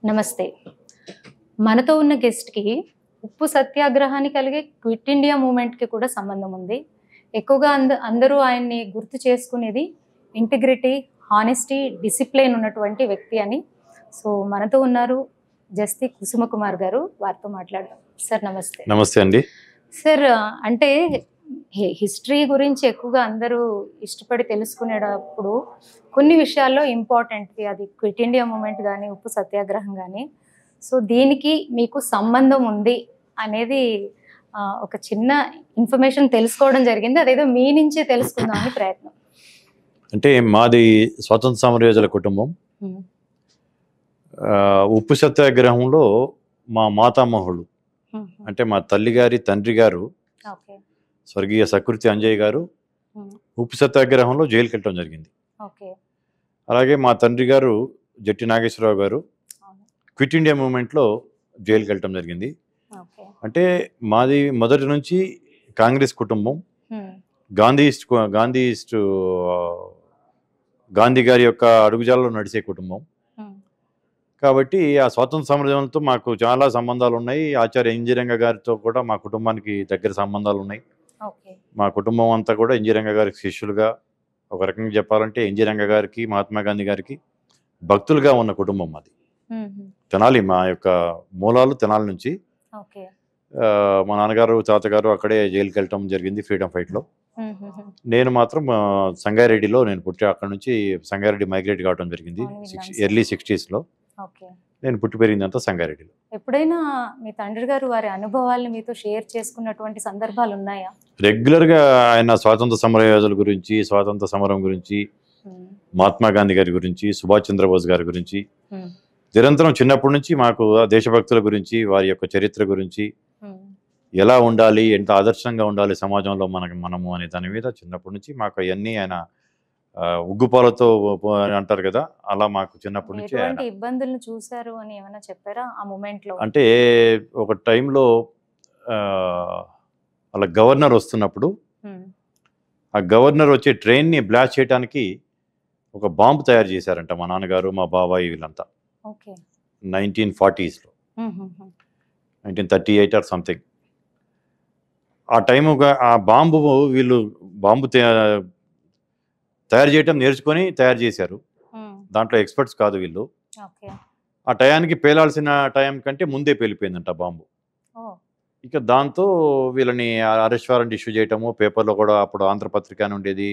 నమస్తే. మనతో ఉన్న గెస్ట్‌కి ఉప్పు సత్యాగ్రహానికి కలిగే క్విట్ ఇండియా మూవ్‌మెంట్‌కి కూడా సంబంధం ఉంది. ఎక్కువగా అందరూ ఆయన్ని గుర్తు చేసుకునేది ఇంటిగ్రిటీ, హానెస్టీ, డిసిప్లిన్ ఉన్నటువంటి వ్యక్తి అని. సో, మనతో ఉన్నారు జస్తి కుసుమకుమార్ గారు. వారితో మాట్లాడదాం. సార్ నమస్తే. నమస్తే అండి. సార్ అంటే హిస్టరీ గురించి ఎక్కువగా అందరూ ఇష్టపడి తెలుసుకునేటప్పుడు కొన్ని విషయాల్లో ఇంపార్టెంట్‌ది అది క్విట్ ఇండియా మూవ్‌మెంట్ గానీ, ఉప్పు సత్యాగ్రహం గానీ. సో, దీనికి మీకు సంబంధం ఉంది అనేది ఒక చిన్న ఇన్ఫర్మేషన్ తెలుసుకోవడం జరిగింది. అదేదో మీ నుంచే తెలుసుకుందామని ప్రయత్నం. అంటే మాది స్వాతంత్ర సమరయోధుల కుటుంబం. ఉప్పు సత్యాగ్రహంలో మా మాతామహులు అంటే మా తల్లి గారి తండ్రి గారు ఓకే. స్వర్గీయ సకృతి అంజయ్య గారు ఉప్పు సత్యాగ్రహంలో జైలుకి వెళ్ళడం జరిగింది. ఓకే. అలాగే మా తండ్రి గారు జట్టి నాగేశ్వరరావు గారు క్విట్ ఇండియా మూవ్‌మెంట్లో జైలుకి వెళ్ళటం జరిగింది. ఓకే. అంటే మాది మొదటి నుంచి కాంగ్రెస్ కుటుంబం. గాంధీ గారి యొక్క అడుగుజాలలో నడిచే కుటుంబం కాబట్టి ఆ స్వాతంత్ర సమరయోధులతో మాకు చాలా సంబంధాలు ఉన్నాయి. ఆచార్య ఇంజిరంగ గారితో కూడా మా కుటుంబానికి దగ్గర సంబంధాలు ఉన్నాయి. ఓకే. మా కుటుంబం అంతా కూడా ఇంజిరంగ గారికి శిష్యులుగా, ఒక రకంగా చెప్పాలంటే ఇంజిరంగ గారికి, మహాత్మా గాంధీ గారికి భక్తులుగా ఉన్న కుటుంబం మాది. తెనాలి, మా యొక్క మూలాలు తెనాలి నుంచి. ఓకే. మా నాన్నగారు తాతగారు అక్కడే జైలుకి వెళ్ళటం జరిగింది ఫ్రీడమ్ ఫైట్లో. నేను మాత్రం సంగారెడ్డిలో నేను పుట్టి అక్కడ నుంచి సంగారెడ్డి మైగ్రేట్ కావడం జరిగింది ఎర్లీ 60s. ఓకే. నేను పుట్టి పెరిగిందంతా సంగారెడ్డిలో. ఎప్పుడైనా మీ తండ్రి గారు వారి అనుభవాలను మీతో షేర్ చేసుకున్నటువంటి సందర్భాలు ఉన్నాయా? రెగ్యులర్గా ఆయన స్వాతంత్ర సమరయోధుల గురించి, స్వాతంత్ర సమరం గురించి, మహాత్మా గాంధీ గారి గురించి, సుభాష్ చంద్రబోస్ గారి గురించి నిరంతరం చిన్నప్పటి నుంచి మాకు దేశభక్తుల గురించి, వారి యొక్క చరిత్ర గురించి, ఎలా ఉండాలి, ఎంత ఆదర్శంగా ఉండాలి సమాజంలో మనము అనే దాని మీద చిన్నప్పటి నుంచి మాకు అవన్నీ ఆయన ఉగ్గుపాలతో అంటారు కదా, అలా మాకు చిన్నప్పటి నుంచి ఇబ్బందులను చూసారు అని ఏమైనా చెప్పారా ఆ మూమెంట్ లో? అంటే ఒక టైంలో అలా గవర్నర్ వస్తున్నప్పుడు ఆ గవర్నర్ వచ్చే ట్రైన్ని బ్లాస్ట్ చేయడానికి ఒక బాంబు తయారు చేశారంట మా నాన్నగారు, మా బాబాయ్ వీళ్ళంతా. 1940s, 1938 or something. ఆ టైముగా ఆ వీళ్ళు బాంబు తయారు చేయటం నేర్చుకొని తయారు చేశారు. దాంట్లో ఎక్స్పర్ట్స్ కాదు వీళ్ళు. ఆ టయానికి పేలాల్సిన టైం కంటే ముందే పేలిపోయిందంట బాంబు. ఇక దాంతో వీళ్ళని అరెస్ట్ వారెంట్ ఇష్యూ చేయటము, పేపర్లో కూడా అప్పుడు ఆంధ్రపత్రిక అని ఉండేది,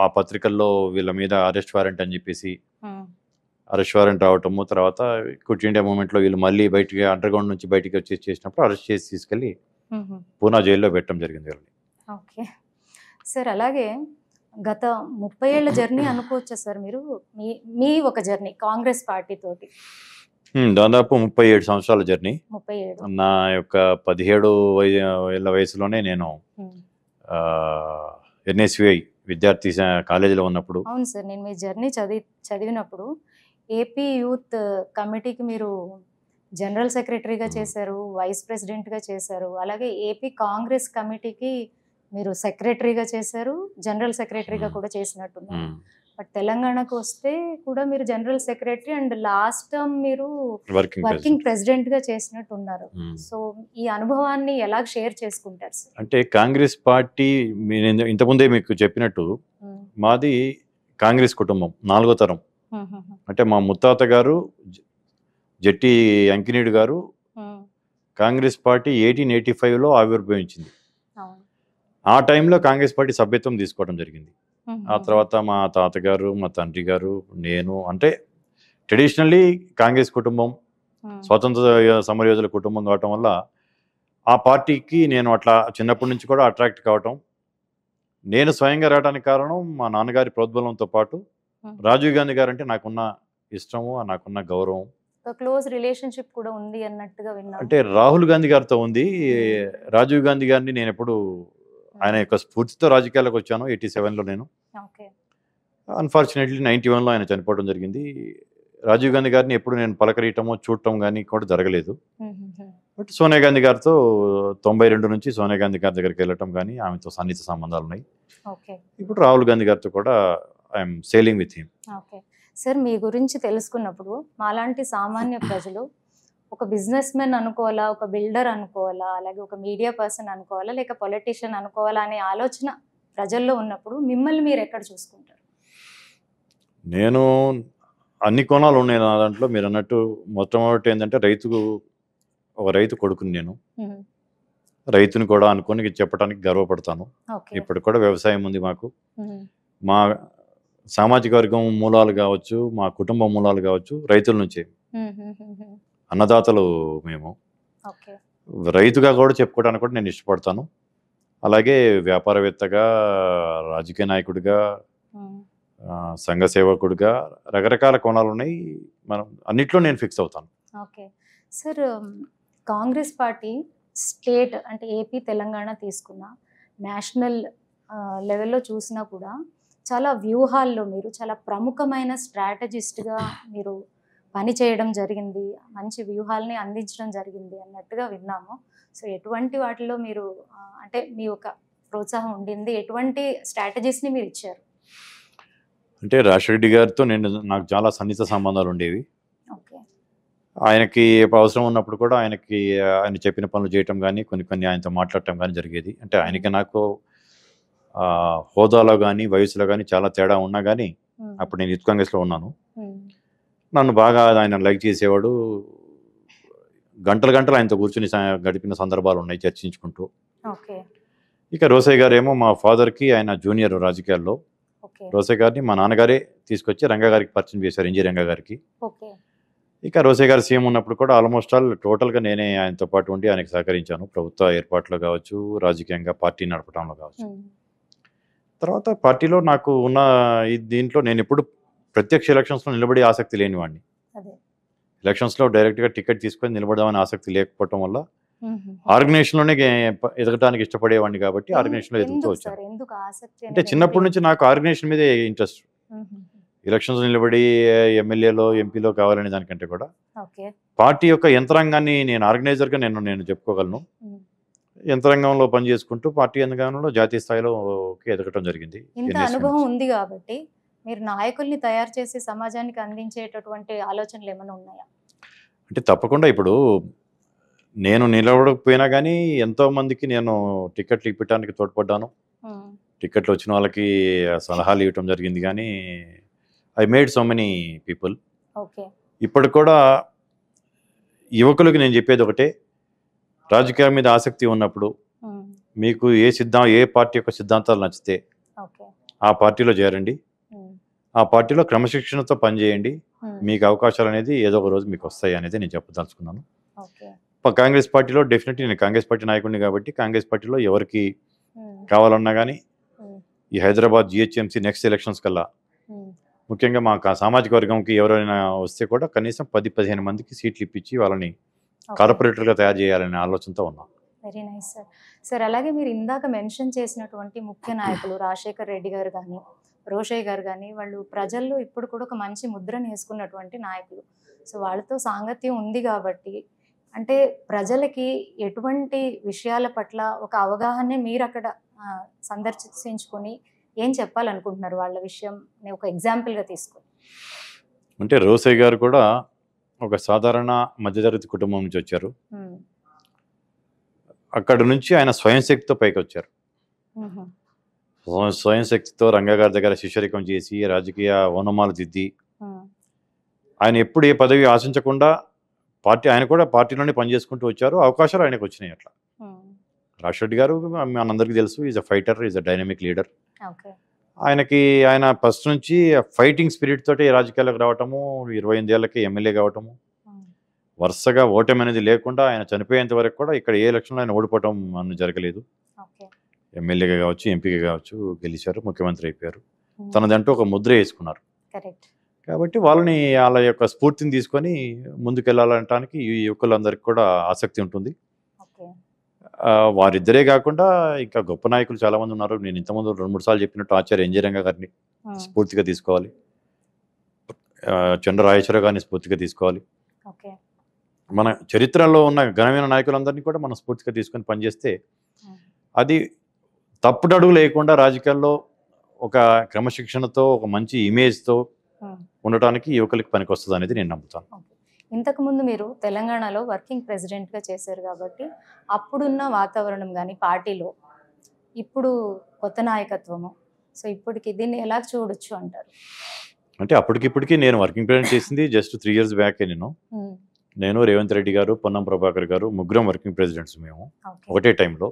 ఆ పత్రికల్లో వీళ్ళ మీద అరెస్ట్ వారెంట్ అని చెప్పేసి అరెస్ట్ వారెంట్ రావటము. తర్వాత క్విట్ ఇండియా మూవ్‌మెంట్లో వీళ్ళు మళ్ళీ బయటికి అండర్గ్రౌండ్ నుంచి బయటికి వచ్చి చేసినప్పుడు అరెస్ట్ చేసి తీసుకెళ్ళి పూనా జైల్లో పెట్టడం జరిగింది వీళ్ళని. Okay sir. అలాగే గత 30 ఏళ్ల జర్నీ అనుకోవచ్చా సార్ మీరు? మీ ఒక జర్నీ కాంగ్రెస్ పార్టీ తోటి దాదాపు 37 సంవత్సరాల జర్నీ. 37. నా యొక్క 17 ఏళ్ళ వయసులోనే నేను NSVI విద్యార్థి కాలేజీలో ఉన్నప్పుడు. అవును సార్, నేను మీ జర్నీ చదివినప్పుడు ఏపీ యూత్ కమిటీకి మీరు జనరల్ సెక్రటరీగా చేశారు, వైస్ ప్రెసిడెంట్గా చేశారు. అలాగే ఏపీ కాంగ్రెస్ కమిటీకి మీరు సెక్రటరీగా చేశారు, జనరల్ సెక్రటరీగా కూడా చేసినట్టున్నారు. బట్ తెలంగాణకు వస్తే కూడా మీరు general secretary and last term మీరు వర్కింగ్ ప్రెసిడెంట్గా చేసినట్టున్నారు. సో ఈ అనుభవాన్ని ఎలా షేర్ చేసుకుంటారు సార్? అంటే కాంగ్రెస్ పార్టీ ఇంతకుముందే మీకు చెప్పినట్టు మాది కాంగ్రెస్ కుటుంబం, 4వ తరం. అంటే మా ముత్తాత గారు జట్టి అంకినీడు గారు కాంగ్రెస్ పార్టీ 1885లో ఆవిర్భవించింది. ఆ టైంలో కాంగ్రెస్ పార్టీ సభ్యత్వం తీసుకోవడం జరిగింది. ఆ తర్వాత మా తాతగారు, మా తండ్రి గారు, నేను, అంటే ట్రెడిషనల్లీ కాంగ్రెస్ కుటుంబం, స్వాతంత్ర సమరయోధుల కుటుంబం కావటం వల్ల ఆ పార్టీకి నేను అట్లా చిన్నప్పటి నుంచి కూడా అట్రాక్ట్ కావటం. నేను స్వయంగా రావడానికి కారణం మా నాన్నగారి ప్రోద్బలంతో పాటు రాజీవ్ గాంధీ గారు అంటే నాకున్న ఇష్టము, నాకున్న గౌరవం. క్లోజ్ రిలేషన్షిప్ కూడా ఉంది అన్నట్టుగా విన్నాను. అంటే రాహుల్ గాంధీ గారితో ఉంది. రాజీవ్ గాంధీ గారిని నేను ఎప్పుడు ఆయన యొక్క స్ఫూర్తితో రాజకీయాలకు వచ్చాను 87లో నేను. అన్ఫార్చునేట్లీ 91లో ఆయన చనిపోవడం జరిగింది. రాజీవ్ గాంధీ గారిని ఎప్పుడు నేను పలకరీయటమో చూడటం కానీ కూడా జరగలేదు. బట్ సోనియా గాంధీ గారితో 92 నుంచి సోనియా గాంధీ గారి దగ్గరికి వెళ్ళటం కానీ, ఆమెతో సన్నిహిత సంబంధాలు ఉన్నాయి. ఇప్పుడు రాహుల్ గాంధీ గారితో కూడా I'm sailing with him. Sir మీ గురించి తెలుసుకున్నప్పుడు మాలాంటి సామాన్య ప్రజలు ఒక బిజినెస్ మెన్ అనుకోవాలా, ఒక బిల్డర్ అనుకోవాలా, అలాగే ఒక మీడియా పర్సన్ అనుకోవాలా, లేక పొలిటీషియన్ అనుకోవాలా అనే ఆలోచన ప్రజల్లో ఉన్నప్పుడు మిమ్మల్ని మీరు ఎక్కడ చూసుకుంటారు? నేను అన్ని కోణాలు ఉన్నాయి నా దాంట్లో. మీరు అన్నట్టు మొట్టమొదటి ఏంటంటే ఒక రైతు కొడుకుని నేను. రైతుని కూడా అనుకొని చెప్పడానికి గర్వపడతాను. ఓకే. ఇప్పుడు కూడా వ్యవసాయం ఉంది మాకు. మా సామాజిక వర్గం మూలాలు కావచ్చు, మా కుటుంబ మూలాలు కావచ్చు రైతుల నుంచే. అన్నదాతలు మేము. ఓకే. రైతుగా కూడా చెప్పుకోవడానికి కూడా నేను ఇష్టపడతాను. అలాగే వ్యాపారవేత్తగా, రాజకీయ నాయకుడిగా, సంఘ సేవకుడిగా రకరకాల కోణాలు ఉన్నాయి. మనం అన్నిట్లో నేను ఫిక్స్ అవుతాను. Okay sir, Congress party state అంటే ఏపీ, తెలంగాణ తీసుకున్న నేషనల్ లెవెల్లో చూసినా కూడా చాలా వ్యూహాల్లో మీరు చాలా ప్రముఖమైన స్ట్రాటజిస్ట్గా మీరు పని చేయడం జరిగింది, మంచి వ్యూహాలని అందించడం జరిగింది అన్నట్టుగా విన్నాము. సో ఎటువంటి వాటిలో మీరు అంటే మీ యొక్క ప్రోత్సాహం ఉండింది, ఎటువంటి స్ట్రాటజీస్ని మీరు ఇచ్చారు? అంటే రాజశేఖర గారితో నాకు చాలా సన్నిహిత సంబంధాలు ఉండేవి. ఓకే. ఆయనకి అవసరం ఉన్నప్పుడు కూడా ఆయన చెప్పిన పనులు చేయటం కానీ, కొన్ని ఆయనతో మాట్లాడటం కానీ జరిగేది. అంటే ఆయనకి నాకు హోదాలో కానీ, వయసులో కానీ చాలా తేడా ఉన్నా కానీ, అప్పుడు నేను యూత్ కాంగ్రెస్లో ఉన్నాను. నన్ను బాగా ఆయన లైక్ చేసేవాడు. గంటలు ఆయనతో కూర్చుని గడిపిన సందర్భాలు ఉన్నాయి చర్చించుకుంటూ. ఇక రోసయ్య గారు ఏమో మా ఫాదర్కి ఆయన జూనియర్ రాజకీయాల్లో. రోసయ్య గారిని మా నాన్నగారే తీసుకొచ్చి రంగా గారికి పరిచయం చేశారు, ఎన్జీ రంగా గారికి. ఇక రోసయ్య గారు సీఎం ఉన్నప్పుడు కూడా ఆల్మోస్ట్ టోటల్గా నేనే ఆయనతో పాటు ఉండి ఆయనకు సహకరించాను, ప్రభుత్వ ఏర్పాట్లో కావచ్చు, రాజకీయంగా పార్టీ నడపడంలో కావచ్చు. తర్వాత పార్టీలో నాకు ఉన్న దీంట్లో నేను ఎప్పుడు ప్రత్యక్ష ఎలక్షన్స్లో నిలబడి ఆసక్తి లేనివాడిని. ఎలక్షన్స్లో డైరెక్ట్గా టికెట్ తీసుకొని నిలబడదామని ఆసక్తి లేకపోవటం వల్ల ఆర్గనైజేషన్లోనే ఎదగటానికి ఇష్టపడేవాడిని కాబట్టి ఆర్గనైజేషన్లో ఎదుగుతూ వచ్చాను. అంటే చిన్నప్పటి నుంచి నాకు ఆర్గనైజేషన్ మీదే ఇంట్రెస్ట్. ఎలక్షన్స్ నిలబడి ఎమ్మెల్యేలో, ఎంపీలో కావాలనే దానికంటే కూడా పార్టీ యొక్క యంత్రాంగాన్ని నేను ఆర్గనైజర్గా నేను చెప్పుకోగలను. యంత్రాంగంలో పనిచేసుకుంటూ పార్టీ యంత్రాంగంలో జాతీయ స్థాయిలో ఎదగటం జరిగింది. ఇంత అనుభవం ఉంది కాబట్టి మీరు నాయకుల్ని తయారు చేసి సమాజానికి అందించేటటువంటి ఆలోచనలు ఏమైనా ఉన్నాయా? అంటే తప్పకుండా. ఇప్పుడు నేను నిలబడకపోయినా కానీ ఎంతో మందికి నేను టికెట్లు ఇప్పటానికి తోడ్పడ్డాను. టికెట్లు వచ్చిన వాళ్ళకి సలహాలు ఇవ్వటం జరిగింది. కానీ I made so many people. ఇప్పుడు కూడా యువకులకి నేను చెప్పేది ఒకటే, రాజకీయాల మీద ఆసక్తి ఉన్నప్పుడు మీకు ఏ పార్టీ యొక్క సిద్ధాంతాలు నచ్చితే ఆ పార్టీలో చేరండి, ఆ పార్టీలో క్రమశిక్షణతో పనిచేయండి, మీకు అవకాశాలు అనేది ఏదో ఒక రోజు మీకు వస్తాయి అనేది నేను చెప్పదలుచుకున్నాను. కాంగ్రెస్ పార్టీలో డెఫినెట్లీ నేను కాంగ్రెస్ పార్టీ నాయకుడిని కాబట్టి కాంగ్రెస్ పార్టీలో ఎవరికి కావాలన్నా కానీ ఈ హైదరాబాద్ జిహెచ్ఎంసీ నెక్స్ట్ ఎలక్షన్స్ కల్లా ముఖ్యంగా మా సామాజిక వర్గంకి ఎవరైనా వస్తే కూడా కనీసం 10-15 మందికి సీట్లు ఇప్పించి వాళ్ళని కార్పొరేటర్గా తయారు చేయాలనే ఆలోచనతో ఉన్నాం. Very nice sir. సార్ అలాగే మీరు ఇందాక మెన్షన్ చేసినటువంటి ముఖ్య నాయకులు రాజశేఖర్ రెడ్డి గారు కానీ, రోషయ్య గారు కానీ, వాళ్ళు ప్రజల్లో ఇప్పుడు కూడా ఒక మంచి ముద్రను వేసుకున్నటువంటి నాయకులు. సో వాళ్ళతో సాంగత్యం ఉంది కాబట్టి అంటే ప్రజలకి ఎటువంటి విషయాల పట్ల ఒక అవగాహన మీరు అక్కడ సందర్శించుకొని ఏం చెప్పాలనుకుంటున్నారు వాళ్ళ విషయం ఒక ఎగ్జాంపుల్గా తీసుకొని? అంటే రోసయ్య గారు కూడా ఒక సాధారణ మధ్యతరగతి కుటుంబం నుంచి వచ్చారు. అక్కడ నుంచి ఆయన స్వయం శక్తితో పైకి వచ్చారు. స్వయం శక్తితో రంగా గారి దగ్గర శిష్యరికం చేసి రాజకీయ ఓనమాలు దిద్ది ఆయన ఎప్పుడు ఏ పదవి ఆశించకుండా ఆయన కూడా పార్టీలోనే పనిచేసుకుంటూ వచ్చారు. అవకాశాలు ఆయనకు వచ్చినాయి. అట్లా రాజశేఖర్ గారు మనందరికీ తెలుసు, is a fighter, is a dynamic leader. ఆయన ఫస్ట్ నుంచి ఫైటింగ్ స్పిరిట్ తోటి రాజకీయాలకు రావటము, 28 ఏళ్ళకి ఎమ్మెల్యే కావటము, వరుసగా ఓటమి అనేది లేకుండా ఆయన చనిపోయేంత వరకు కూడా ఇక్కడ ఏ ఎలక్షన్లో ఆయన ఓడిపోవటం అని జరగలేదు. ఎమ్మెల్యేగా కావచ్చు, ఎంపీగా కావచ్చు గెలిచారు, ముఖ్యమంత్రి అయిపోయారు. తనదంటూ ఒక ముద్ర వేసుకున్నారు. కాబట్టి వాళ్ళ యొక్క స్ఫూర్తిని తీసుకొని ముందుకెళ్ళాలంటానికి ఈ యువకులందరికీ కూడా ఆసక్తి ఉంటుంది. వారిద్దరే కాకుండా ఇంకా గొప్ప నాయకులు చాలా మంది ఉన్నారు. నేను ఇంతకుముందు 2-3 సార్లు చెప్పినట్టు ఆచార్య ఎన్జీ రంగా గారిని స్ఫూర్తిగా తీసుకోవాలి, చంద్ర రాజేశ్వర గారిని స్ఫూర్తిగా తీసుకోవాలి. మన చరిత్రలో ఉన్న ఘనమైన నాయకులందరినీ కూడా మనం స్ఫూర్తిగా తీసుకొని పనిచేస్తే అది తప్పుడడుగు లేకుండా రాజకీయాల్లో ఒక క్రమశిక్షణతో, ఒక మంచి ఇమేజ్తో ఉండటానికి యువకులకి పనికొస్తుంది అనేది నేను నమ్ముతాను. ఇంతకుముందు మీరు తెలంగాణలో వర్కింగ్ ప్రెసిడెంట్గా చేశారు కాబట్టి అప్పుడున్న వాతావరణం కానీ పార్టీలో ఇప్పుడు కొత్త నాయకత్వము, సో ఇప్పటికి దీన్ని ఎలా చూడొచ్చు అంటారు? అంటే అప్పటికిప్పటికి నేను వర్కింగ్ ప్రెసిడెంట్ చేసింది జస్ట్ 3 years బ్యాకే. నేను రేవంత్ రెడ్డి గారు, పొన్నం ప్రభాకర్ గారు ముగ్గురం వర్కింగ్ ప్రెసిడెంట్స్ మేము ఒకటే టైంలో.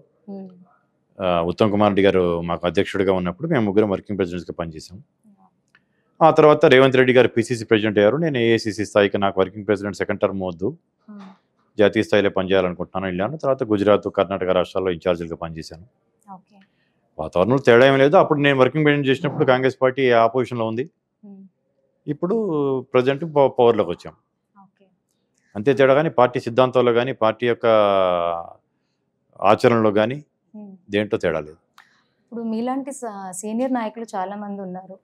ఉత్తమ్ కుమార్ రెడ్డి గారు మాకు అధ్యక్షుడిగా ఉన్నప్పుడు మేము ముగ్గురం వర్కింగ్ ప్రెసిడెంట్స్గా పనిచేసాం. ఆ తర్వాత రేవంత్ రెడ్డి గారు పిసిసి ప్రెసిడెంట్ అయ్యారు. నేను ఏఐసిసి స్థాయికి నాకు వర్కింగ్ ప్రెసిడెంట్ సెకండ్ టర్మ్ వద్దు, జాతీయ స్థాయిలో పనిచేయాలనుకుంటున్నాను వెళ్ళాను. తర్వాత గుజరాత్, కర్ణాటక రాష్ట్రాల్లో ఇన్ఛార్జీలుగా పనిచేశాను. వాతావరణంలో తేడా ఏం లేదు. అప్పుడు నేను వర్కింగ్ ప్రెసిడెంట్ చేసినప్పుడు కాంగ్రెస్ పార్టీ ఆపోజిషన్లో ఉంది. ఇప్పుడు ప్రజెంట్ పవర్లోకి వచ్చాం. అంతే తేడా. కానీ పార్టీ సిద్ధాంతాల్లో కానీ పార్టీ యొక్క ఆచరణలో కానీ దేంట్లో తేడా లేదు. ఇప్పుడు మీలాంటి సీనియర్ నాయకులు చాలా మంది ఉన్నారు,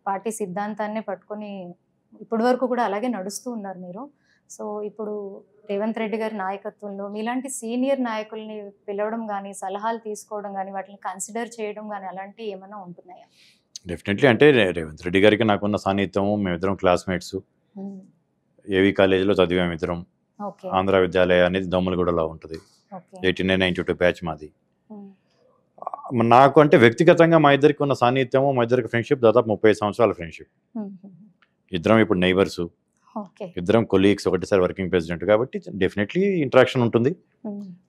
పార్టీ సిద్ధాంతాన్ని పట్టుకొని ఇప్పటి వరకు కూడా అలాగే నడుస్తూ ఉన్నారు మీరు. సో ఇప్పుడు రేవంత్ రెడ్డి గారి నాయకత్వంలో మీలాంటి సీనియర్ నాయకుల్ని పిలవడం కానీ, సలహాలు తీసుకోవడం కానీ, వాటిని కన్సిడర్ చేయడం కానీ అలాంటివి ఏమైనా ఉంటున్నాయా? డెఫినెట్లీ. అంటే రేవంత్ రెడ్డి గారికి నాకున్న సాన్నిహిత్యము, మేమిద్దరం క్లాస్మేట్స్, ఏవి కాలేజీలో చదివాము ఇద్దరం. ఆంధ్ర విద్యాలయ అనేది దొమ్మలగూడలో ఉంటుంది. 89-92 బ్యాచ్ మాది. నాకు అంటే వ్యక్తిగతంగా మా ఇద్దరికి ఉన్న సాన్నిహిత్యము, మా ఇద్దరికి ఫ్రెండ్షిప్ దాదాపు 30 సంవత్సరాల ఫ్రెండ్షిప్. ఇద్దరం ఇప్పుడు నైబర్సు, ఇద్దరం కొలీగ్స్, ఒకటిసారి వర్కింగ్ ప్రెసిడెంట్. కాబట్టి డెఫినెట్లీ ఇంటరాక్షన్ ఉంటుంది.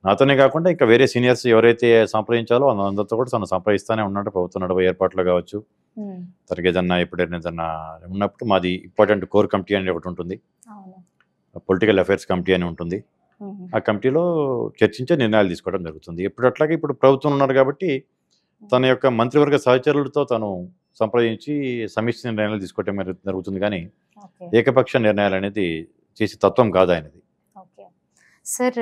నాతోనే కాకుండా ఇంకా వేరే సీనియర్స్ ఎవరైతే సంప్రదించాలో అందరితో కూడా తను సంప్రదిస్తూనే ఉన్నాడు. ప్రభుత్వం నడవ ఏర్పాట్లు కావచ్చు, తనకి ఏదన్నా ఎప్పుడైనా ఏదన్నా ఉన్నప్పుడు మాది ఇంపార్టెంట్ కోర్ కమిటీ అనేది ఒకటి ఉంటుంది, పొలిటికల్ అఫైర్స్ కమిటీ అని ఉంటుంది. ఆ కమిటీలో చర్చించే నిర్ణయాలు తీసుకోవడం జరుగుతుంది. ఎప్పుడు అట్లాగే ఇప్పుడు ప్రభుత్వం ఉన్నారు కాబట్టి తన యొక్క మంత్రివర్గ సహచరులతో తను సంప్రదించి సమిష్టి నిర్ణయాలు తీసుకోవటం జరుగుతుంది. కానీ ఏకపక్ష నిర్ణయాలు అనేది చేసే తత్వం కాదు ఆయనది. ఓకే సార్,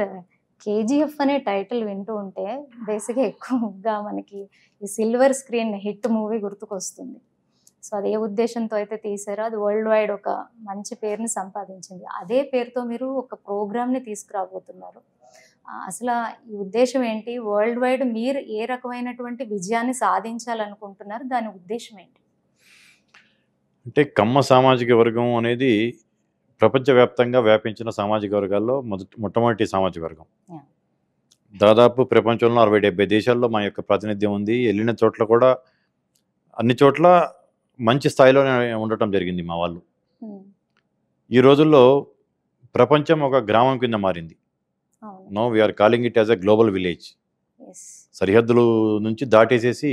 కేజీఎఫ్ అనే టైటిల్ వింటూ ఉంటే బేసిక్గా ఎక్కువగా మనకి ఈ సిల్వర్ స్క్రీన్ హిట్ మూవీ గుర్తుకొస్తుంది. సో అది ఏ ఉద్దేశంతో అయితే తీసారో అది వరల్డ్ వైడ్ ఒక మంచి పేరుని సంపాదించింది. అదే పేరుతో మీరు ఒక ప్రోగ్రామ్ని తీసుకురాబోతున్నారు. అసలు ఈ ఉద్దేశం ఏంటి? వరల్డ్ వైడ్ మీరు ఏ రకమైనటువంటి విజయాన్ని సాధించాలనుకుంటున్నారు? దాని ఉద్దేశం ఏంటి? అంటే కమ్మ సామాజిక వర్గం అనేది ప్రపంచవ్యాప్తంగా వ్యాపించిన సామాజిక వర్గాల్లో మొట్టమొదటి సామాజిక వర్గం. దాదాపు ప్రపంచంలో 60-70 దేశాల్లో మా యొక్క ప్రాతినిధ్యం ఉంది. వెళ్ళిన చోట్ల కూడా అన్ని చోట్ల మంచి స్థాయిలోనే ఉండటం జరిగింది మా వాళ్ళు. ఈ రోజుల్లో ప్రపంచం ఒక గ్రామం కింద మారింది. No we are calling it as a global village. సరిహద్దులు నుంచి దాటేసేసి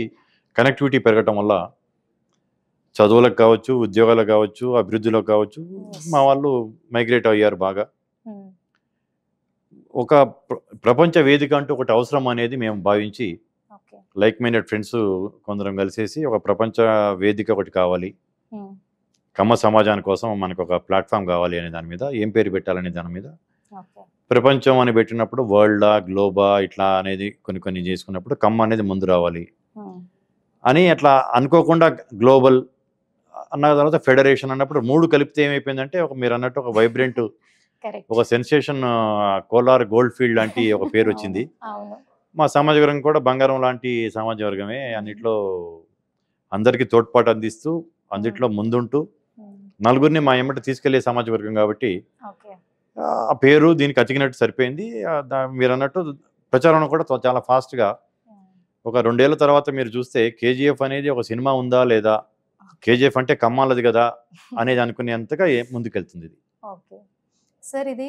కనెక్టివిటీ పెరగటం వల్ల చదువులకు కావచ్చు, ఉద్యోగాలకు కావచ్చు, అభివృద్ధిలో కావచ్చు మా వాళ్ళు మైగ్రేట్ అయ్యారు బాగా. ఒక ప్రపంచ వేదిక అంటూ ఒకటి అవసరం అనేది మేము భావించి లైక్ మైండెడ్ ఫ్రెండ్స్ కొందరం కలిసేసి ఒక ప్రపంచ వేదిక ఒకటి కావాలి, కమ్మ సమాజాని కోసం మనకు ఒక ప్లాట్ఫామ్ కావాలి అనే దాని మీద, ఏం పేరు పెట్టాలనే దాని మీద ప్రపంచం అని పెట్టినప్పుడు వరల్డా, గ్లోబా ఇట్లా అనేది కొన్ని చేసుకున్నప్పుడు కమ్మ అనేది ముందు రావాలి అని అట్లా అనుకోకుండా గ్లోబల్ అన్న తర్వాత ఫెడరేషన్ అన్నప్పుడు 3 కలిపితే ఏమైపోయిందంటే మీరు అన్నట్టు ఒక వైబ్రెంట్, ఒక సెన్సేషన్, కోలార్ గోల్డ్ ఫీల్డ్ లాంటి ఒక పేరు వచ్చింది. మా సామాజిక వర్గం కూడా బంగారం లాంటి సామాజిక వర్గమే. అన్నిట్లో అందరికీ తోడ్పాటు అందిస్తూ అందుట్లో ముందుంటూ నలుగురిని మా ఎమ్మట తీసుకెళ్లే సామాజిక వర్గం కాబట్టి ఆ పేరు దీనికి అతికినట్టు సరిపోయింది. మీరు అన్నట్టు ప్రచారం కూడా చాలా ఫాస్ట్గా ఒక 2 ఏళ్ల తర్వాత మీరు చూస్తే కేజీఎఫ్ అనేది ఒక సినిమా ఉందా లేదా, కేజీఎఫ్ అంటే కమ్మాలది కదా అనేది అనుకునేంతగా ముందుకెళ్తుంది ఇది. ఓకే సార్, ఇది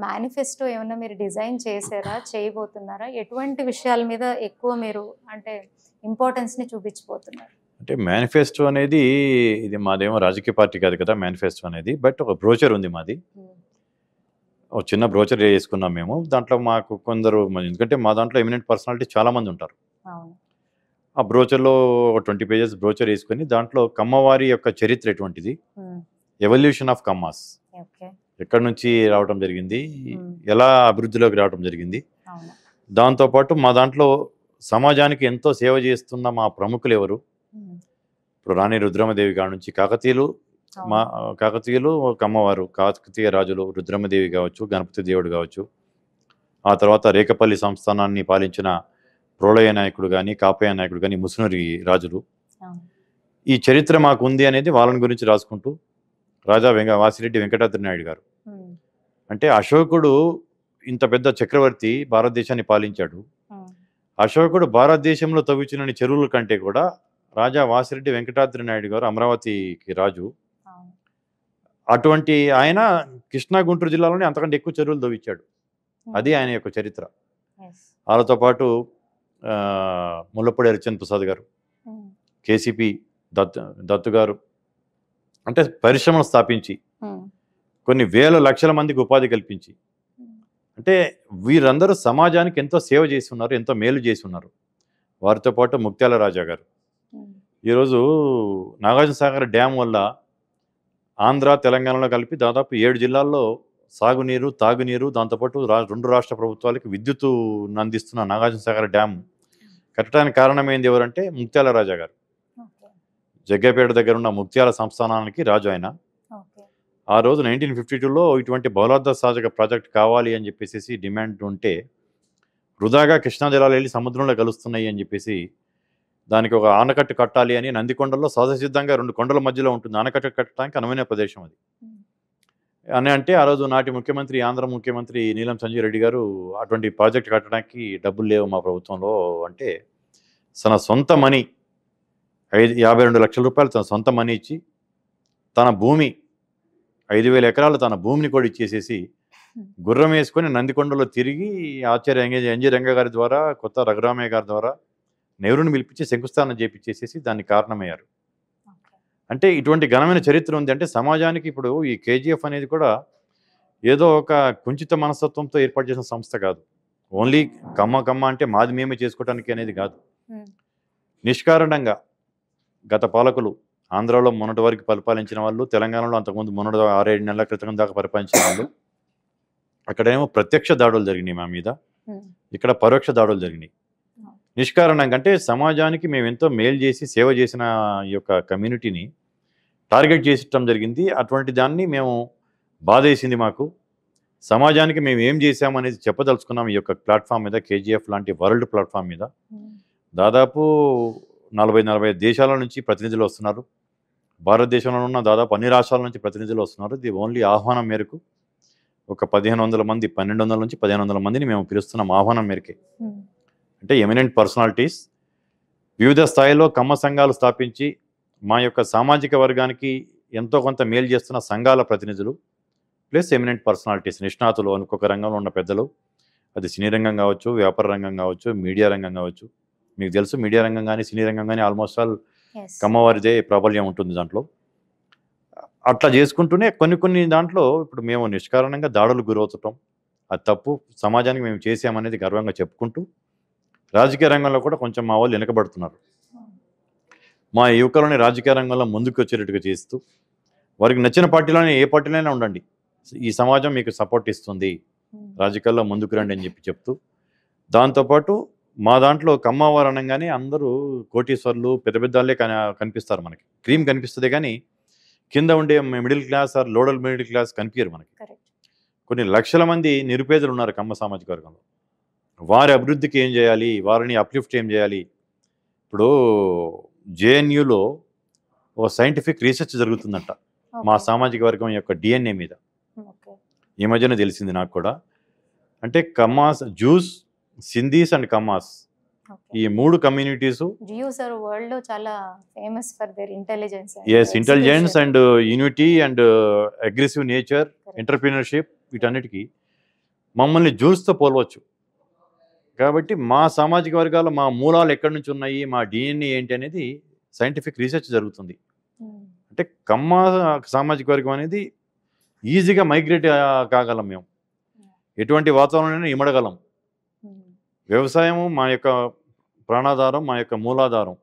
మేనిఫెస్టో ఏమన్నా మీరు డిజైన్ చేశారా, చేయబోతున్నారా? ఎటువంటి విషయాల మీద ఎక్కువ మీరు అంటే ఇంపార్టెన్స్ని చూపించబోతున్నారు? అంటే మేనిఫెస్టో అనేది ఇది మాదేమో రాజకీయ పార్టీ కాదు కదా మేనిఫెస్టో అనేది, బట్ ఒక బ్రోచర్ ఉంది మాది. ఒక చిన్న బ్రోచర్ వేసుకున్నాం మేము. దాంట్లో మాకు కొందరు, ఎందుకంటే మా దాంట్లో ఎమినెంట్ పర్సనాలిటీ చాలామంది ఉంటారు. ఆ బ్రోచర్లో ఒక 20 pages బ్రోచర్ వేసుకొని దాంట్లో కమ్మవారి యొక్క చరిత్ర ఎటువంటిది, ఎవల్యూషన్ ఆఫ్ కమ్మాస్, ఎక్కడి నుంచి రావడం జరిగింది, ఎలా అభివృద్ధిలోకి రావడం జరిగింది, దాంతోపాటు మా దాంట్లో సమాజానికి ఎంతో సేవ చేస్తున్న మా ప్రముఖులు ఎవరు, ఇప్పుడు రాణి రుద్రమదేవి కాడ నుంచి కాకతీయులు కమ్మవారు, కాకతీయ రాజులు రుద్రమదేవి కావచ్చు, గణపతి దేవుడు కావచ్చు, ఆ తర్వాత రేకపల్లి సంస్థానాన్ని పాలించిన ప్రోళయ నాయకుడు కానీ, కాపయ నాయకుడు కానీ, ముసునూరి రాజులు, ఈ చరిత్ర మాకు ఉంది అనేది వాళ్ళని గురించి రాసుకుంటూ వాసిరెడ్డి వెంకటాద్రి నాయుడు గారు. అంటే అశోకుడు ఇంత పెద్ద చక్రవర్తి భారతదేశాన్ని పాలించాడు. అశోకుడు భారతదేశంలో తవ్వించిన చెరువుల కంటే కూడా రాజా వాసిరెడ్డి వెంకటాద్రి నాయుడు గారు అమరావతికి రాజు. అటువంటి ఆయన కృష్ణా గుంటూరు జిల్లాలోనే అంతకంటే ఎక్కువ చెరువులు తవ్వించాడు. అది ఆయన యొక్క చరిత్ర. వాళ్ళతో పాటు ముల్లపూడి హరిచంద్ర ప్రసాద్ గారు, కేసీపీ దత్తు గారు, అంటే పరిశ్రమలు స్థాపించి కొన్ని వేల లక్షల మందికి ఉపాధి కల్పించి, అంటే వీరందరూ సమాజానికి ఎంతో సేవ చేసి ఉన్నారు, ఎంతో మేలు చేసి ఉన్నారు. వారితో పాటు ముత్యాల రాజా గారు. ఈరోజు నాగార్జునసాగర్ డ్యామ్ వల్ల ఆంధ్ర తెలంగాణలో కలిపి దాదాపు 7 జిల్లాల్లో సాగునీరు, తాగునీరు, దాంతోపాటు 2 రాష్ట్ర ప్రభుత్వాలకు విద్యుత్తు అందిస్తున్న నాగార్జునసాగర్ డ్యామ్ కట్టడానికి కారణమైంది ఎవరంటే ముత్యాల రాజా గారు. జగ్గపేట దగ్గర ఉన్న ముత్యాల సంస్థానానికి రాజు ఆయన. ఆ రోజు 1952లో ఇటువంటి బహుళార్థ సాధక ప్రాజెక్ట్ కావాలి అని చెప్పేసి డిమాండ్ ఉంటే, వృధాగా కృష్ణా జలాలు వెళ్ళి సముద్రంలో కలుస్తున్నాయి అని చెప్పేసి దానికి ఒక ఆనకట్టు కట్టాలి అని నందికొండలో సహజసిద్ధంగా 2 కొండల మధ్యలో ఉంటుంది. ఆనకట్టు కట్టడానికి అనువైన ప్రదేశం అది అని అంటే, ఆ రోజు నాటి ముఖ్యమంత్రి, ఆంధ్ర ముఖ్యమంత్రి నీలం సంజయ్ రెడ్డి గారు అటువంటి ప్రాజెక్ట్ కట్టడానికి డబ్బులు లేవు మా ప్రభుత్వంలో అంటే, తన సొంత మనీ 52 లక్షల రూపాయలు తన సొంత మనీ ఇచ్చి, తన భూమి 5,000 ఎకరాలు తన భూమిని కూడా ఇచ్చేసేసి గుర్రం వేసుకొని నందికొండలో తిరిగి ఆచార్య ఎన్జి రంగ గారి ద్వారా, కొత్త రఘురామయ్య గారి ద్వారా నెహ్రూని పిలిపించి శంకుస్థాపన చేపించేసేసి దానికి కారణమయ్యారు. అంటే ఇటువంటి ఘనమైన చరిత్ర ఉంది. అంటే సమాజానికి ఇప్పుడు ఈ కేజీఎఫ్ అనేది కూడా ఏదో ఒక కుంచిత మనస్తత్వంతో ఏర్పాటు చేసిన సంస్థ కాదు. ఓన్లీ కమ్మ అంటే మాది మేమే చేసుకోవడానికి అనేది కాదు. నిష్కారణంగా గత పాలకులు ఆంధ్రాలో మొన్నటి వరకు పరిపాలించిన వాళ్ళు, తెలంగాణలో అంతకుముందు మొన్నటి 6-7 నెలల క్రితం దాకా పరిపాలించిన వాళ్ళు, అక్కడేమో ప్రత్యక్ష దాడులు జరిగినాయి మా మీద, ఇక్కడ పరోక్ష దాడులు జరిగినాయి. నిష్కారణంగా అంటే సమాజానికి మేము ఎంతో మేలు చేసి సేవ చేసిన ఈ యొక్క కమ్యూనిటీని టార్గెట్ చేసటం జరిగింది. అటువంటి దాన్ని మేము బాధేసింది మాకు. సమాజానికి మేము ఏం చేసామనేది చెప్పదలుచుకున్నాం ఈ యొక్క ప్లాట్ఫామ్ మీద, కేజీఎఫ్ లాంటి వరల్డ్ ప్లాట్ఫామ్ మీద. దాదాపు 40-45 దేశాల నుంచి ప్రతినిధులు వస్తున్నారు. భారతదేశంలో ఉన్న దాదాపు అన్ని రాష్ట్రాల నుంచి ప్రతినిధులు వస్తున్నారు. ఇది ఓన్లీ ఆహ్వానం మేరకు ఒక 1,500 మంది, 1,200 నుంచి 1,500 మందిని మేము పిలుస్తున్నాం ఆహ్వానం మేరకే. అంటే ఎమినెంట్ పర్సనాలిటీస్ వివిధ స్థాయిలో కమ్మ సంఘాలు స్థాపించి మా యొక్క సామాజిక వర్గానికి ఎంతో కొంత మేలు చేస్తున్న సంఘాల ప్రతినిధులు, ప్లస్ ఎమినెంట్ పర్సనాలిటీస్, నిష్ణాతులు, ఒక్కొక్క రంగంలో ఉన్న పెద్దలు, అది సినీ రంగం కావచ్చు, వ్యాపార రంగం కావచ్చు, మీడియా రంగం కావచ్చు. మీకు తెలుసు మీడియా రంగం కానీ సినీ రంగం కానీ ఆల్మోస్ట్ ఆల్ కమ్మవారిదే ప్రాబల్యం ఉంటుంది దాంట్లో. అట్లా చేసుకుంటూనే కొన్ని దాంట్లో ఇప్పుడు మేము నిష్కారణంగా దాడులు గురవుతుంటాం, అది తప్పు, సమాజానికి మేము చేసామనేది గర్వంగా చెప్పుకుంటూ, రాజకీయ రంగంలో కూడా కొంచెం మా వాళ్ళు వెనకబడుతున్నారు. మా యువకులని రాజకీయ రంగంలో ముందుకు వచ్చేటట్టుగా చేస్తూ, వారికి నచ్చిన పార్టీలోనే, ఏ పార్టీలోనే ఉండండి, ఈ సమాజం మీకు సపోర్ట్ ఇస్తుంది, రాజకీయాల్లో ముందుకు రండి అని చెప్తూ, దాంతోపాటు మా దాంట్లో కమ్మవారు అనగానే అందరూ కోటీశ్వర్లు, పెద్ద పెద్దవాళ్ళే కనిపిస్తారు మనకి. క్రీమ్ కనిపిస్తుంది కానీ కింద ఉండే middle class or lower middle class కనిపించరు మనకి. కొన్ని లక్షల మంది నిరుపేదలు ఉన్నారు కమ్మ సామాజిక వర్గంలో. వారి అభివృద్ధికి ఏం చేయాలి, వారిని అప్లిఫ్ట్ ఏం చేయాలి. ఇప్పుడు జేఎన్యూలో ఒక సైంటిఫిక్ రీసెర్చ్ జరుగుతుందంట మా సామాజిక వర్గం యొక్క డిఎన్ఏ మీద. ఈ మధ్యన తెలిసింది నాకు కూడా. అంటే కమ్మాస్, జూస్, సింధీస్ అండ్ కమ్మాస్, ఈ 3 కమ్యూనిటీస్. జ్యూస్ ఆర్ వరల్డ్ లో చాలా famous for their intelligence. yes, intelligence and unity and aggressive nature, entrepreneurship, వీటన్నిటికీ మమ్మల్ని జ్యూస్తో పోల్వచ్చు. కాబట్టి మా సామాజిక వర్గాలు, మా మూలాలు ఎక్కడి నుంచి ఉన్నాయి, మా డిఎన్ఏ ఏంటి అనేది సైంటిఫిక్ రీసెర్చ్ జరుగుతుంది. అంటే కమ్మ సామాజిక వర్గం అనేది ఈజీగా మైగ్రేట్ కాగలం మేము, ఎటువంటి వాతావరణాన్ని ఇమడగలం. వ్యవసాయము మా యొక్క ప్రాణాధారం, మా యొక్క మూలాధారం,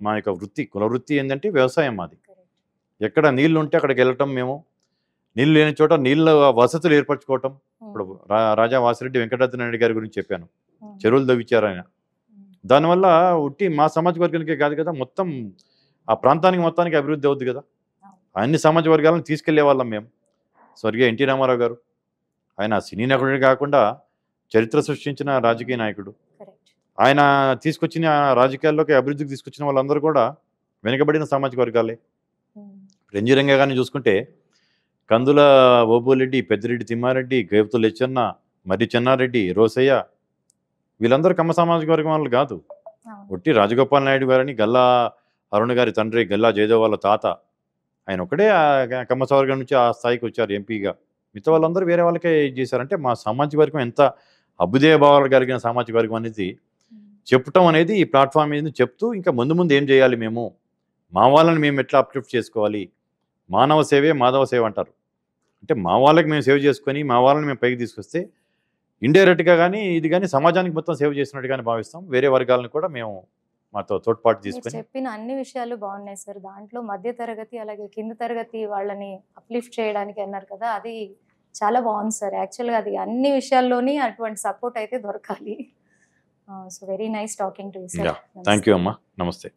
మా యొక్క వృత్తి, కుల వృత్తి ఏంటంటే వ్యవసాయం మాది. ఎక్కడ నీళ్లు ఉంటే అక్కడికి వెళ్ళటం, మేము నీళ్ళు లేని చోట నీళ్ళ వసతులు ఏర్పరచుకోవటం. ఇప్పుడు రాజా వాసిరెడ్డి వెంకటాద్రి నాయుడు గారి గురించి చెప్పాను, చెరువులు తవ్వించారు ఆయన. దానివల్ల ఉట్టి మా సమాజ వర్గానికే కాదు కదా, మొత్తం ఆ ప్రాంతానికి మొత్తానికి అభివృద్ధి అవుద్ది కదా. అన్ని సమాజ వర్గాలను తీసుకెళ్లే వాళ్ళం మేము. స్వర్గీయ ఎన్టీ రామారావు గారు, ఆయన సినీ నటుడే కాకుండా చరిత్ర సృష్టించిన రాజకీయ నాయకుడు. ఆయన తీసుకొచ్చిన రాజకీయాల్లోకి అభివృద్ధికి తీసుకొచ్చిన వాళ్ళందరూ కూడా వెనుకబడిన సామాజిక వర్గాలే. ఎన్జీ రంగ గారిని చూసుకుంటే కందుల ఓబులెడ్డి, పెద్దిరెడ్డి తిమ్మారెడ్డి, గేవతు లెచ్చన్న, మర్రి చెన్నారెడ్డి, రోసయ్య, వీళ్ళందరూ కమ్మ సామాజిక వర్గం వాళ్ళు కాదు. ఒట్టి రాజగోపాల్ నాయుడు గారని గల్లా అరుణ్ గారి తండ్రి గల్లా జయదేవ్ వాళ్ళ తాత, ఆయన ఒకటే కమ్మ వర్గం నుంచి ఆ స్థాయికి వచ్చారు ఎంపీగా. మిగతా వాళ్ళందరూ వేరే వాళ్ళకే ఇది చేశారంటే మా సామాజిక వర్గం ఎంత అభ్యుదయ భావాలు కలిగిన సామాజిక వర్గం అనేది చెప్పటం అనేది ఈ ప్లాట్ఫామ్ మీద చెప్తూ ఇంకా ముందు ముందు ఏం చేయాలి, మేము మా వాళ్ళని మేము ఎట్లా అప్లిఫ్ట్ చేసుకోవాలి, మానవ సేవే మాధవ సేవ అంటారు. అంటే మా వాళ్ళకి మేము సేవ్ చేసుకొని మా వాళ్ళని మేము పైకి తీసుకొస్తే ఇండైరెక్ట్గా కానీ ఇది కానీ సమాజానికి మొత్తం సేవ్ చేసినట్టుగానే భావిస్తాం. వేరే వర్గాలను కూడా మేము మాతో తోడ్పాటు మీరు తీసుకొని చెప్పిన అన్ని విషయాలు బాగున్నాయి సార్. దాంట్లో మధ్య తరగతి అలాగే కింద తరగతి వాళ్ళని అప్లిఫ్ట్ చేయడానికి అన్నారు కదా, అది చాలా బాగుంది సార్. యాక్చువల్గా అది అన్ని విషయాల్లోని అటువంటి సపోర్ట్ అయితే దొరకాలి. So very nice talking to you sir. Thank you అమ్మా, నమస్తే.